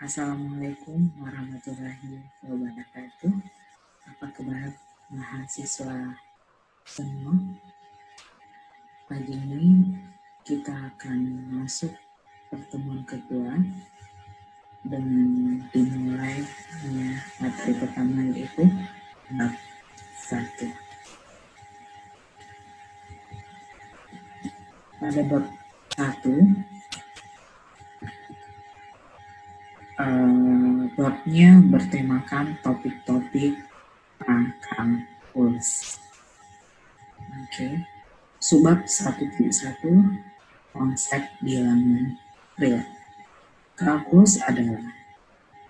Assalamualaikum warahmatullahi wabarakatuh. Apa kabar mahasiswa semua? Pagi ini kita akan masuk pertemuan kedua dengan dimulai materi pertama yaitu bab 1. Pada bab 1 babnya bertemakan topik-topik kampus. Oke. Subbab 1.1 konsep bilangan real. Kalkulus adalah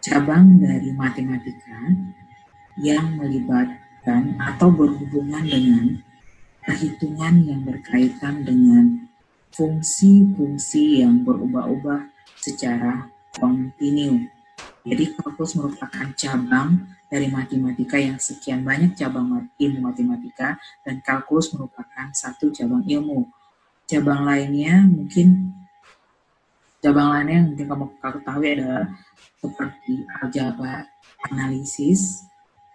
cabang dari matematika yang melibatkan atau berhubungan dengan perhitungan yang berkaitan dengan fungsi-fungsi yang berubah-ubah secara kontinu. Jadi kalkulus merupakan cabang dari matematika yang sekian banyak cabang ilmu matematika, dan kalkulus merupakan satu cabang ilmu. Cabang lainnya mungkin kamu ketahui adalah seperti aljabar, analisis,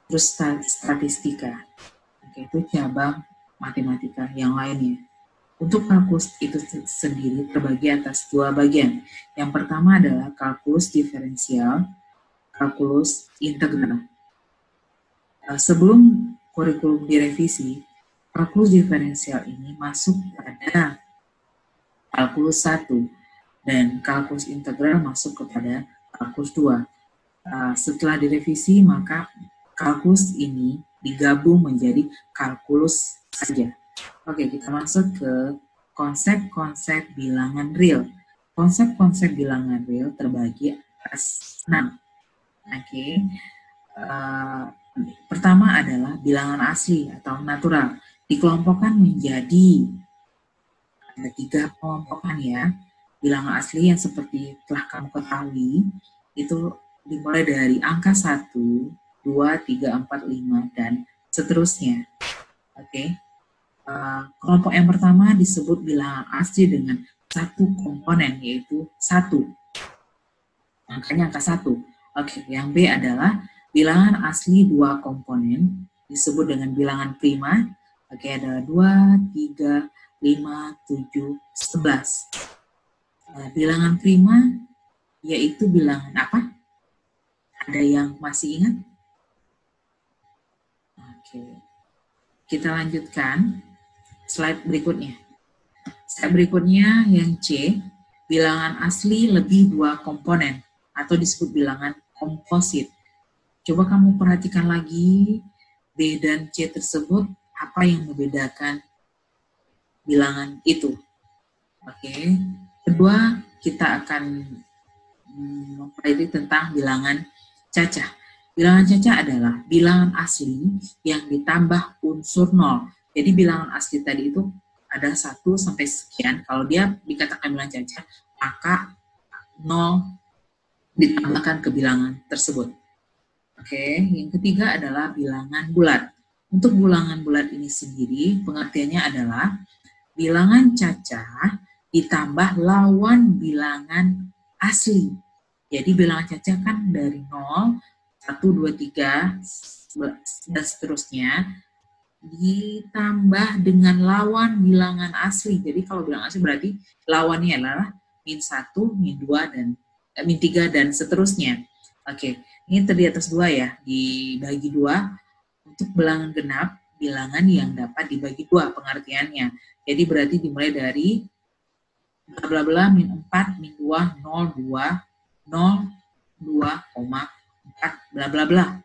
terus statistika. Oke, itu cabang matematika yang lainnya. Untuk kalkulus itu sendiri terbagi atas dua bagian. Yang pertama adalah kalkulus diferensial, kalkulus integral. Sebelum kurikulum direvisi, kalkulus diferensial ini masuk pada kalkulus 1 dan kalkulus integral masuk kepada kalkulus 2. Setelah direvisi, maka kalkulus ini digabung menjadi kalkulus saja. Oke, kita masuk ke konsep-konsep bilangan real. Konsep-konsep bilangan real terbagi atas 6. Oke. Pertama adalah bilangan asli atau natural. Dikelompokkan menjadi ada 3 kelompokan ya. Bilangan asli yang seperti telah kamu ketahui itu dimulai dari angka 1, 2, 3, 4, 5 dan seterusnya. Oke. Kelompok yang pertama disebut bilangan asli dengan satu komponen yaitu 1. Angkanya angka 1. Oke, yang B adalah bilangan asli 2 komponen disebut dengan bilangan prima. Oke, ada 2, 3, 5, 7, 11. Bilangan prima yaitu bilangan apa? Ada yang masih ingat? Oke. Kita lanjutkan slide berikutnya. Slide berikutnya yang C, bilangan asli lebih 2 komponen atau disebut bilangan komposit. Coba kamu perhatikan lagi B dan C tersebut, apa yang membedakan bilangan itu. Oke. Kedua, kita akan mempelajari tentang bilangan cacah. Bilangan cacah adalah bilangan asli yang ditambah unsur 0. Jadi bilangan asli tadi itu ada 1 sampai sekian. Kalau dia dikatakan bilangan cacah, maka 0 ditambahkan ke bilangan tersebut. Oke, yang ketiga adalah bilangan bulat. Untuk bilangan bulat ini sendiri, pengertiannya adalah bilangan cacah ditambah lawan bilangan asli. Jadi bilangan cacah kan dari 0, 1, 2, 3, dan seterusnya, ditambah dengan lawan bilangan asli. Jadi kalau bilangan asli berarti lawannya adalah min 1, min 2, dan min 3, dan seterusnya. Oke, ini terdiri atas 2 ya, dibagi 2. Untuk bilangan genap, bilangan yang dapat dibagi 2 pengertiannya. Jadi berarti dimulai dari bla bla bla min 4, min 2, 0, 2, 0, 2,4 bla bla bla.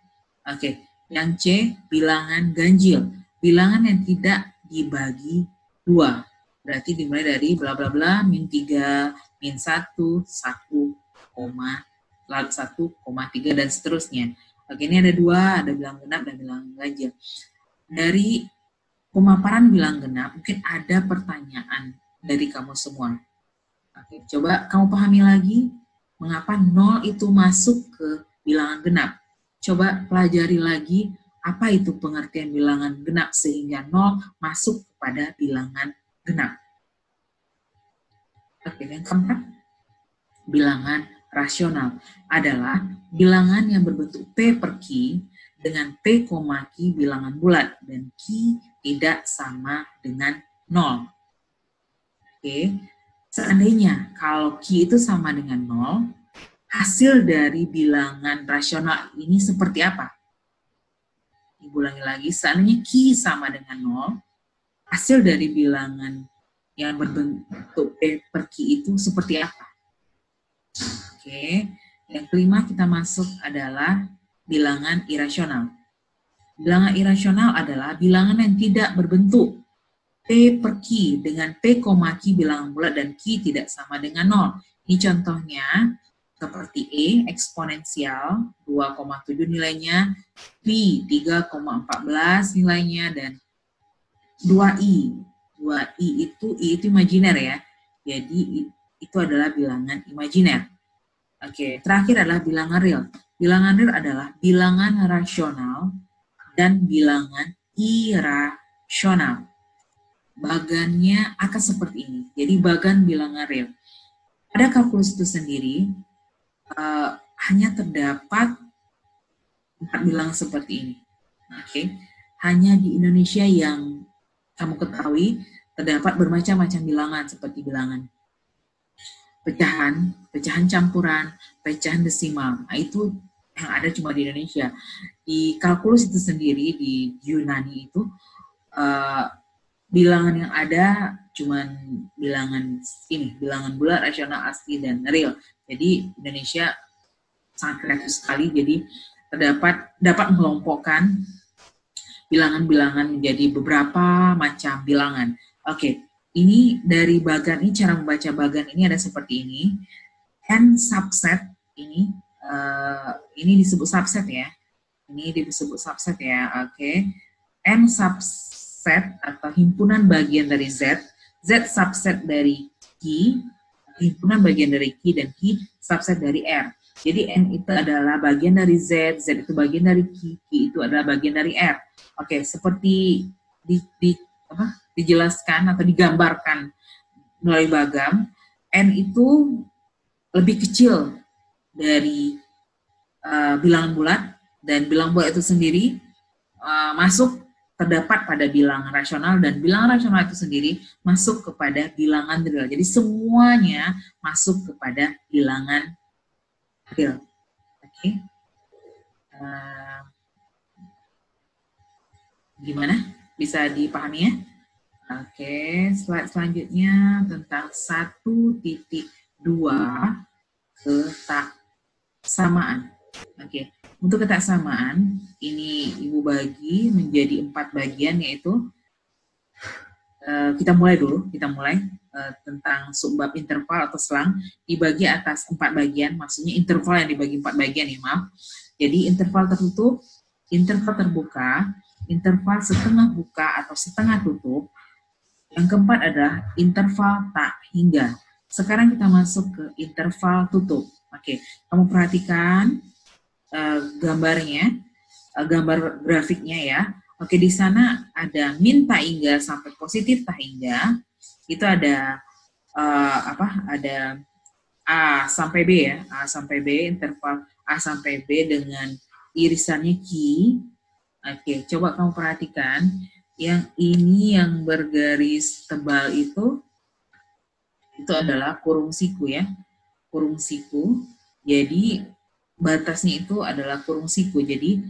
Oke, yang C bilangan ganjil, bilangan yang tidak dibagi 2. Berarti dimulai dari bla bla bla min 3, min 1, 1,3 dan seterusnya. Oke, ini ada 2, ada bilangan genap dan bilangan ganjil. Dari pemaparan bilangan genap, mungkin ada pertanyaan dari kamu semua. Oke, coba kamu pahami lagi mengapa 0 itu masuk ke bilangan genap. Coba pelajari lagi apa itu pengertian bilangan genap sehingga 0 masuk kepada bilangan genap. Oke, yang keempat, bilangan rasional adalah bilangan yang berbentuk P per Q dengan P, Q bilangan bulat dan Q tidak sama dengan 0. Oke. Seandainya kalau Q itu sama dengan 0, hasil dari bilangan rasional ini seperti apa? Diulangi lagi, seandainya Q sama dengan 0, hasil dari bilangan yang berbentuk P per Q itu seperti apa? Oke, yang kelima kita masuk adalah bilangan irasional. Bilangan irasional adalah bilangan yang tidak berbentuk P per Q dengan P, Q bilangan bulat dan Q tidak sama dengan 0. Ini contohnya seperti E eksponensial 2,7 nilainya, P 3,14 nilainya, dan 2I. 2I itu imajiner ya. Jadi itu adalah bilangan imajiner. Oke, terakhir adalah bilangan real. Bilangan real adalah bilangan rasional dan bilangan irasional. Bagannya akan seperti ini. Jadi bagan bilangan real. Pada kalkulus itu sendiri hanya terdapat 4 bilangan seperti ini. Oke, hanya di Indonesia yang kamu ketahui terdapat bermacam-macam bilangan seperti bilangan pecahan, pecahan campuran, pecahan desimal. Nah, itu yang ada cuma di Indonesia. Di kalkulus itu sendiri, di Yunani itu, bilangan yang ada cuman bilangan ini, bilangan bulat, rasional, asli, dan real. Jadi Indonesia sangat kreatif sekali, jadi dapat mengelompokkan bilangan-bilangan menjadi beberapa macam bilangan. Oke. Ini dari bagan ini, cara membaca bagan ini ada seperti ini. N subset ini disebut subset ya. Ini disebut subset ya. Oke. N subset atau himpunan bagian dari Z. Z subset dari Q, himpunan bagian dari Q, dan Q subset dari R. Jadi N itu adalah bagian dari Z, Z itu bagian dari Q, Q itu adalah bagian dari R. Oke, seperti dijelaskan atau digambarkan melalui bagam, N itu lebih kecil dari bilangan bulat, dan bilangan bulat itu sendiri terdapat pada bilangan rasional, dan bilangan rasional itu sendiri masuk kepada bilangan real. Jadi semuanya masuk kepada bilangan real. Oke. Gimana? Bisa dipahami ya? Oke, slide selanjutnya tentang 1.2 ketaksamaan. Oke, untuk ketaksamaan ini Ibu bagi menjadi 4 bagian, yaitu kita mulai tentang subbab interval atau selang dibagi atas 4 bagian, maksudnya interval yang dibagi 4 bagian ya, maaf. Jadi interval tertutup, interval terbuka, interval setengah buka atau setengah tutup. Yang keempat adalah interval tak hingga. Sekarang kita masuk ke interval tutup. Oke, kamu perhatikan gambarnya, gambar grafiknya ya. Oke, di sana ada min tak hingga sampai positif tak hingga. Itu ada ada A sampai B ya, A sampai B, interval A sampai B dengan irisannya Q. Oke, coba kamu perhatikan. Yang ini yang bergaris tebal itu adalah kurung siku ya, kurung siku. Jadi batasnya itu adalah kurung siku. Jadi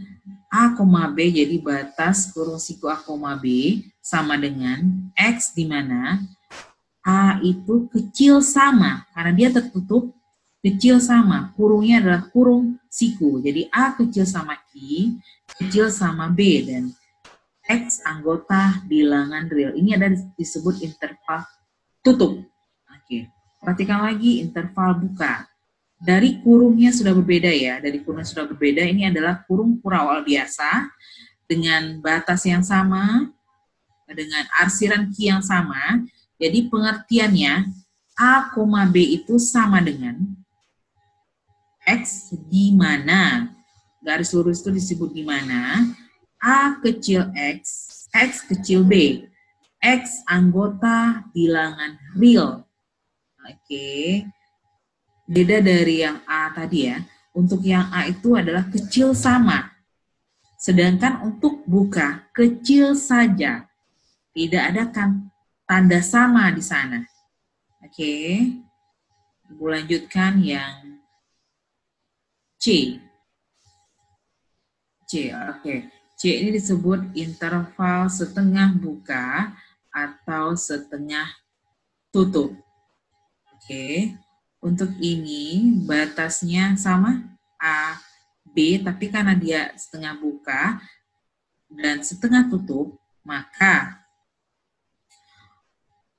A, B, jadi batas kurung siku A, B sama dengan X, di mana A itu kecil sama, karena dia tertutup, kecil sama, kurungnya adalah kurung siku. Jadi A kecil sama Q, kecil sama B, dan X anggota bilangan real. Ini ada disebut interval tutup. Oke, perhatikan lagi interval buka. Dari kurungnya sudah berbeda ya, dari kurungnya sudah berbeda. Ini adalah kurung kurawal biasa dengan batas yang sama, dengan arsiran Q yang sama. Jadi pengertiannya A, B itu sama dengan X di mana garis lurus itu disebut di mana A kecil X, X kecil B. X anggota bilangan real. Oke. Beda dari yang A tadi ya. Untuk yang A itu adalah kecil sama. Sedangkan untuk buka, kecil saja. Tidak ada tanda sama di sana. Oke. Ibu lanjutkan yang C. Oke. C ini disebut interval setengah buka atau setengah tutup. Oke. Untuk ini batasnya sama A, B, tapi karena dia setengah buka dan setengah tutup, maka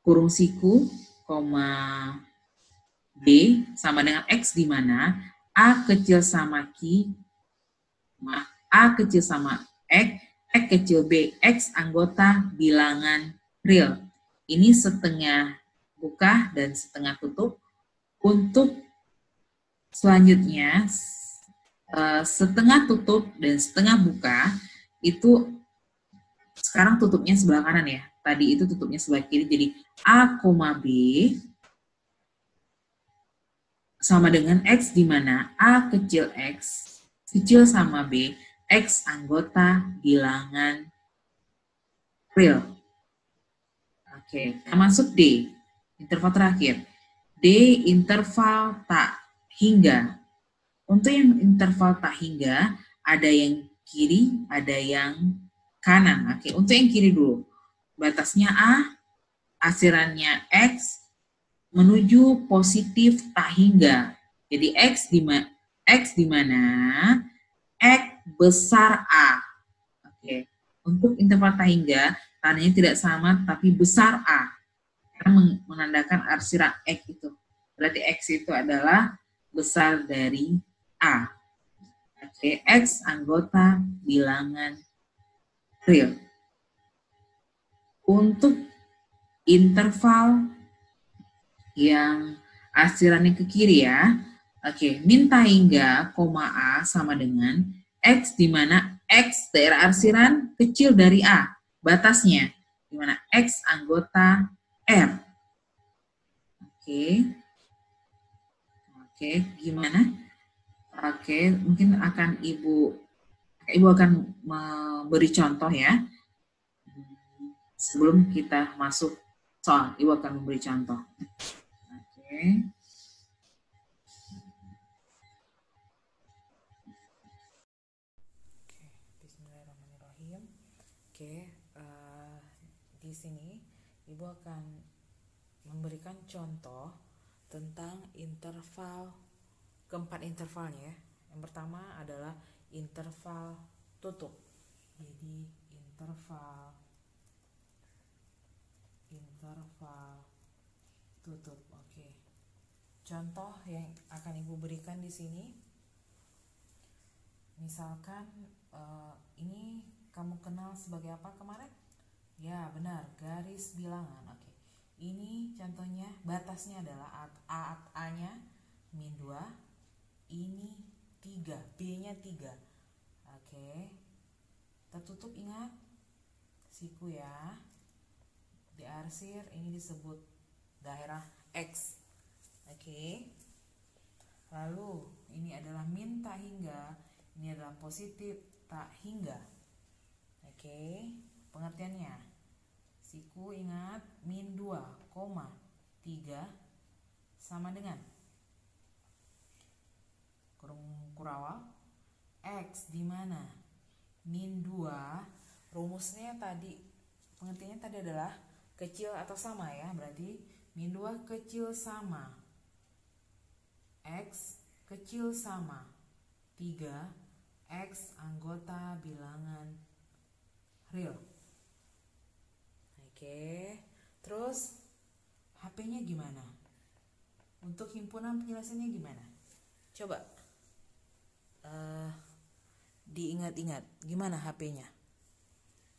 kurung siku, B sama dengan X di mana A kecil sama Q, A kecil sama X kecil B, X anggota bilangan real. Ini setengah buka dan setengah tutup. Untuk selanjutnya, setengah tutup dan setengah buka, itu sekarang tutupnya sebelah kanan ya. Tadi itu tutupnya sebelah kiri, jadi A, B sama dengan X di mana A kecil X kecil sama B, X anggota bilangan real. Oke, kita masuk D, interval terakhir. D, interval tak hingga. Untuk yang interval tak hingga, ada yang kiri, ada yang kanan. Oke, untuk yang kiri dulu. Batasnya A, asirannya X, menuju positif tak hingga. Jadi X di mana? X besar A. Oke. Untuk interval tak hingga, tandanya tidak sama tapi besar A. Karena menandakan arsiran X itu. Berarti X itu adalah besar dari A. Oke, X anggota bilangan real. Untuk interval yang arsirannya ke kiri ya. Oke, minta hingga, koma A sama dengan X di mana X daerah arsiran kecil dari A. Batasnya, di mana X anggota R. Oke. Oke, gimana? Oke, mungkin Ibu akan memberi contoh ya. Sebelum kita masuk soal, Ibu akan memberi contoh. Oke. Bismillahirrahmanirrahim. Oke, di sini Ibu akan memberikan contoh tentang interval, keempat intervalnya. Yang pertama adalah interval tutup. Jadi interval tutup. Oke. Contoh yang akan Ibu berikan di sini, misalkan ini kamu kenal sebagai apa kemarin? Ya, benar, garis bilangan. Oke. Ini contohnya, batasnya adalah A-nya min 2, ini 3, B-nya 3. Oke. Tertutup, ingat siku ya. Diarsir, ini disebut daerah X. Oke. Lalu ini adalah min tak hingga, ini adalah positif tak hingga. Oke, pengertiannya. Siku ingat min 2,3 sama dengan kurung kurawal X di mana min 2, rumusnya tadi, pengertiannya tadi adalah kecil atau sama ya, berarti min 2 kecil sama X kecil sama 3, X anggota bilangan real. Oke, terus HP-nya gimana? Untuk himpunan penjelasannya gimana? Coba diingat-ingat gimana HP-nya.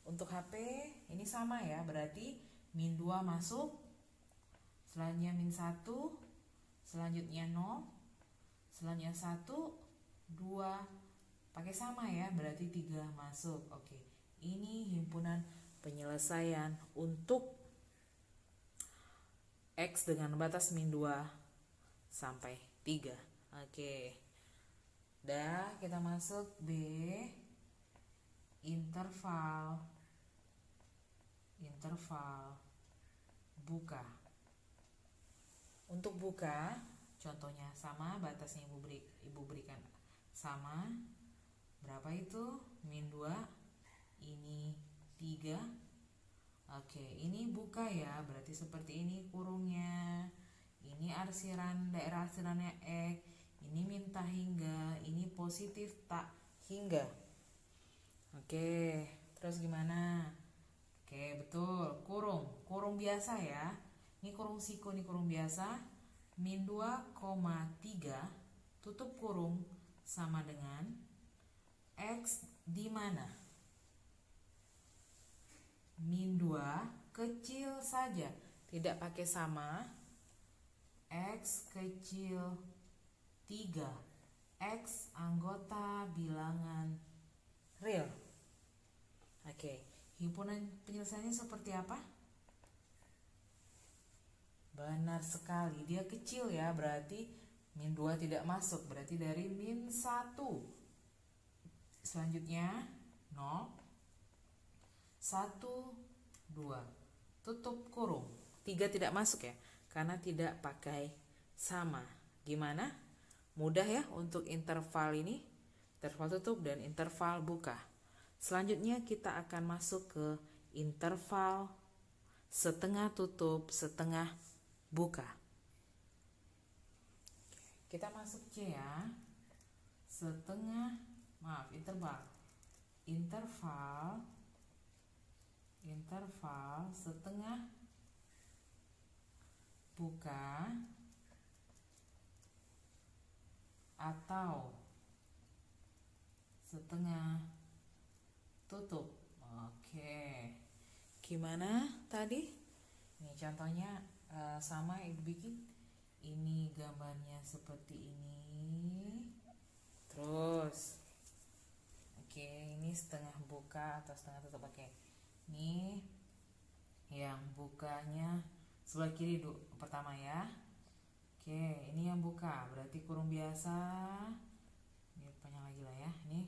Untuk HP ini sama ya, berarti min 2 masuk, selanjutnya min 1, selanjutnya 0, selanjutnya 1, 2, pakai sama ya, berarti 3 masuk. Oke, ini himpunan penyelesaian untuk X dengan batas min 2 sampai 3. Oke. Dah, kita masuk B. Interval buka. Untuk buka, contohnya sama, batasnya ibu berikan sama. Berapa itu? Min 2. Ini 3. Oke, ini buka ya, berarti seperti ini kurungnya. Ini daerah arsirannya X. Ini min tak hingga, ini positif tak hingga. Oke, terus gimana? Oke, betul, kurung biasa ya. Ini kurung siku, ini kurung biasa. Min 2,3 tutup kurung sama dengan X di mana? Min 2 kecil saja, tidak pakai sama. X kecil 3. X anggota bilangan real. Oke, himpunan penyelesaiannya seperti apa? Benar sekali, dia kecil ya, berarti min 2 tidak masuk, berarti dari min 1. Selanjutnya 0, 1, 2. Tutup kurung. 3 tidak masuk ya, karena tidak pakai sama. Gimana? Mudah ya untuk interval ini, interval tutup dan interval buka. Selanjutnya kita akan masuk ke interval setengah tutup, setengah buka. Kita masuk C ya. Interval setengah buka atau setengah tutup. Oke, gimana tadi? Ini contohnya sama ibu bikin. Ini gambarnya seperti ini. Terus, oke, ini setengah buka atau setengah tutup. Oke, ini yang bukanya sebelah kiri dulu pertama ya. Oke, ini yang buka, berarti kurung biasa. Ini panjang lagi lah ya. Ini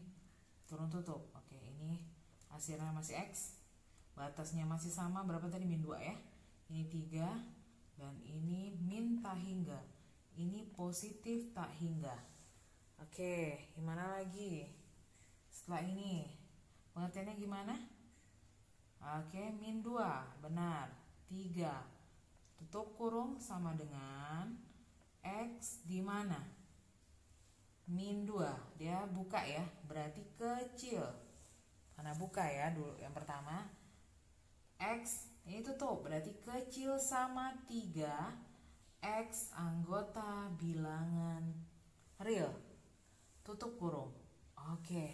turun tutup. Oke, ini hasilnya masih X. Batasnya masih sama, berapa tadi? Min 2 ya. Ini 3 dan ini min tak hingga. Ini positif tak hingga. Oke, gimana lagi? Setelah ini pengertiannya gimana? Oke, min 2, benar. 3 tutup kurung sama dengan X di mana? Min 2, dia buka ya, berarti kecil. Karena buka ya dulu yang pertama. X ini tutup, berarti kecil sama 3. X anggota bilangan real. Tutup kurung. Oke.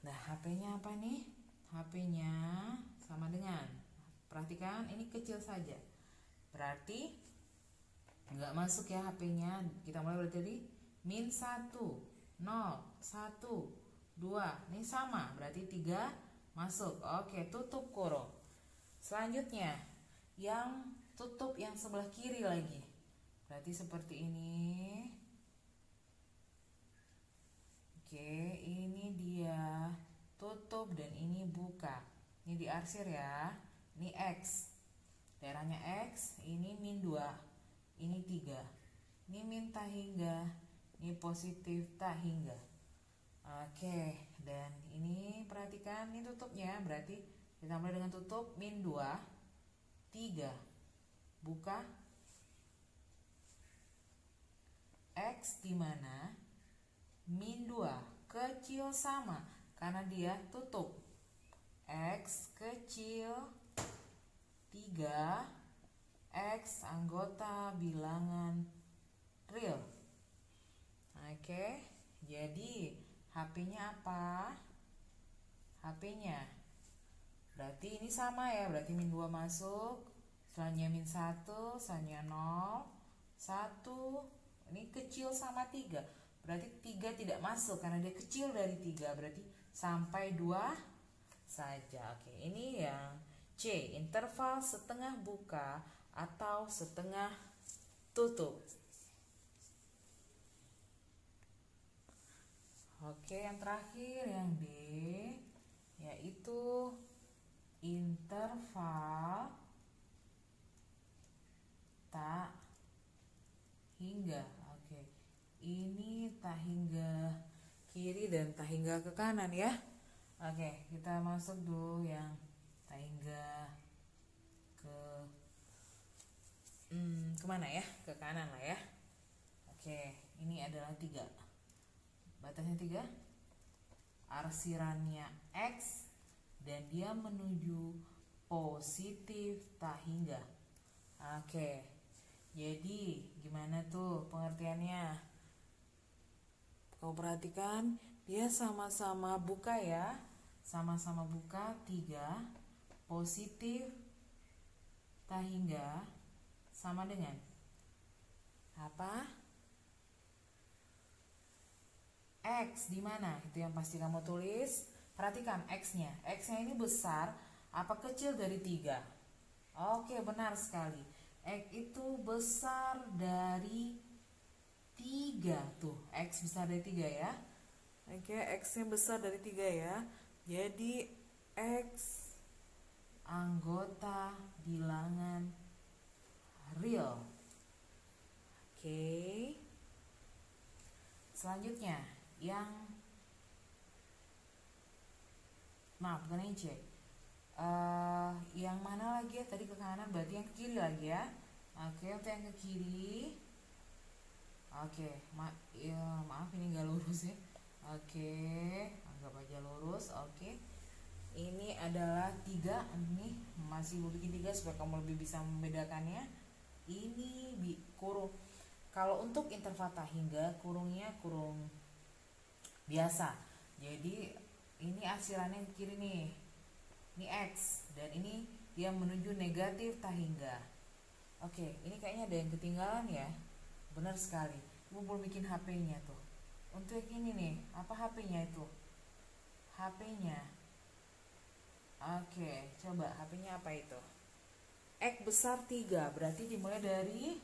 Nah, HP-nya apa nih? HP-nya sama dengan, perhatikan ini kecil saja, berarti nggak masuk ya HP-nya. Kita mulai dari min 1, 0, 1, 2. Ini sama, berarti 3 masuk. Oke, tutup kurung. Selanjutnya yang tutup yang sebelah kiri lagi, berarti seperti ini. Oke, ini dia tutup dan ini buka. Ini diarsir ya. Ini X, daerahnya X. Ini min 2, ini 3. Ini min tak hingga, ini positif tak hingga. Oke, dan ini perhatikan, ini tutupnya, berarti kita mulai dengan tutup min 2, 3, buka. X di mana? Min 2, kecil sama, karena dia tutup. X kecil 3. X anggota bilangan real. Oke, jadi HP-nya apa? HP-nya berarti ini sama ya, berarti min 2 masuk. Selanjutnya min 1, selanjutnya 0, 1. Ini kecil sama 3, berarti 3 tidak masuk karena dia kecil dari 3, berarti sampai 2 saja. Oke, ini yang C, interval setengah buka atau setengah tutup. Oke, yang terakhir yang D yaitu interval tak hingga. Oke, ini tak hingga kiri dan tak hingga ke kanan ya. Oke, kita masuk dulu yang tak hingga ke kemana ya? Ke kanan lah ya. Oke, ini adalah 3. Batasnya 3. Arsirannya X dan dia menuju positif tak hingga. Oke, jadi gimana tuh pengertiannya? Kau perhatikan dia sama-sama buka ya. Sama-sama buka 3 positif tak hingga sama dengan apa? X di mana? Itu yang pasti kamu tulis. Perhatikan X-nya. X-nya ini besar apa kecil dari 3? Oke, benar sekali. X itu besar dari 3 tuh. X besar dari 3 ya. Oke, X-nya besar dari 3 ya. Jadi X anggota bilangan real. Oke. Selanjutnya yang bukan yang C. Yang mana lagi ya? Tadi ke kanan, berarti yang ke kiri lagi ya. Oke, untuk yang ke kiri. Oke, maaf ini nggak lurus ya. Oke, anggap aja lurus. Oke, ini adalah 3. Ini masih bikin 3 supaya kamu lebih bisa membedakannya. Ini kurung. Kalau untuk interval tak hingga, kurungnya kurung biasa. Jadi ini arsirannya ke kiri nih. Ini X dan ini dia menuju negatif tak hingga. Oke, ini kayaknya ada yang ketinggalan ya. Benar sekali. Ibu belum bikin HP-nya tuh. Untuk yang ini nih, apa HP-nya itu? HP-nya. Oke, coba HP-nya apa itu? X besar 3, berarti dimulai dari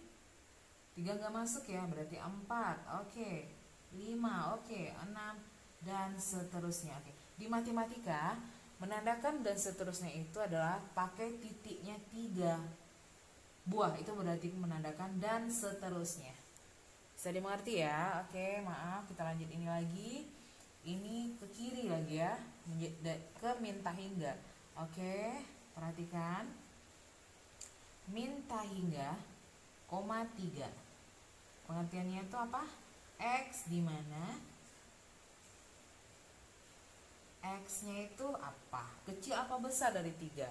3 nggak masuk ya, berarti 4. Oke, 5, oke, 6 dan seterusnya. Oke. Di matematika, menandakan dan seterusnya itu adalah pakai titiknya 3 buah. Itu berarti menandakan dan seterusnya. Bisa dimengerti ya? Oke, maaf, kita lanjut ini lagi. Ini ke kiri lagi ya, ke min tak hingga. Oke, perhatikan. Min tak hingga, koma 3. Pengertiannya itu apa? X di mana? X-nya itu apa? Kecil apa besar dari 3?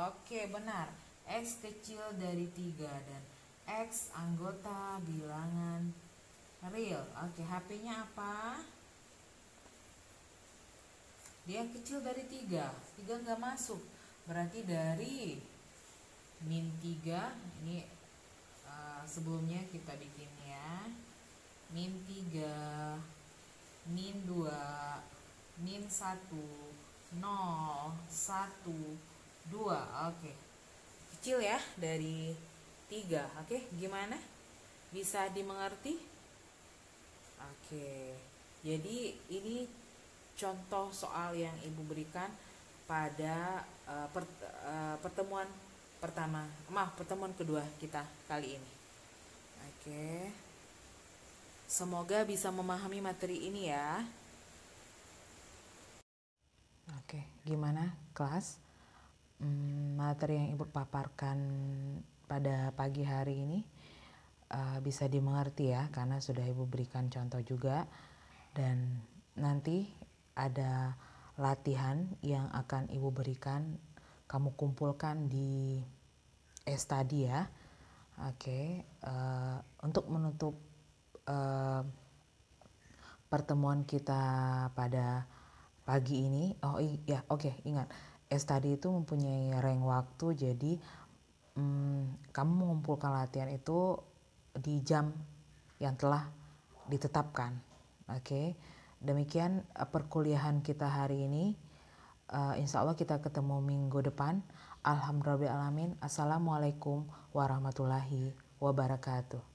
Oke, benar. X kecil dari 3 dan X anggota bilangan real. Oke, HP-nya apa? Dia kecil dari 3. 3 nggak masuk. Berarti dari min 3, ini sebelumnya kita bikin ya. Min 3, min 2, min 1, 0, 1, 2. Oke. Kecil ya dari 3. Oke, gimana? Bisa dimengerti? Oke. Jadi ini contoh soal yang Ibu berikan pada pertemuan kedua kita kali ini. Oke. Semoga bisa memahami materi ini ya. Oke, gimana kelas? Materi yang Ibu paparkan pada pagi hari ini bisa dimengerti ya, karena sudah Ibu berikan contoh juga. Dan nanti ada latihan yang akan Ibu berikan, kamu kumpulkan di study ya. Oke, untuk menutup pertemuan kita pada pagi ini. Ingat, study itu mempunyai rank waktu, jadi kamu mengumpulkan latihan itu di jam yang telah ditetapkan. Oke, demikian perkuliahan kita hari ini. Insya Allah kita ketemu minggu depan. Alhamdulillahirrahmanirrahim. Assalamualaikum warahmatullahi wabarakatuh.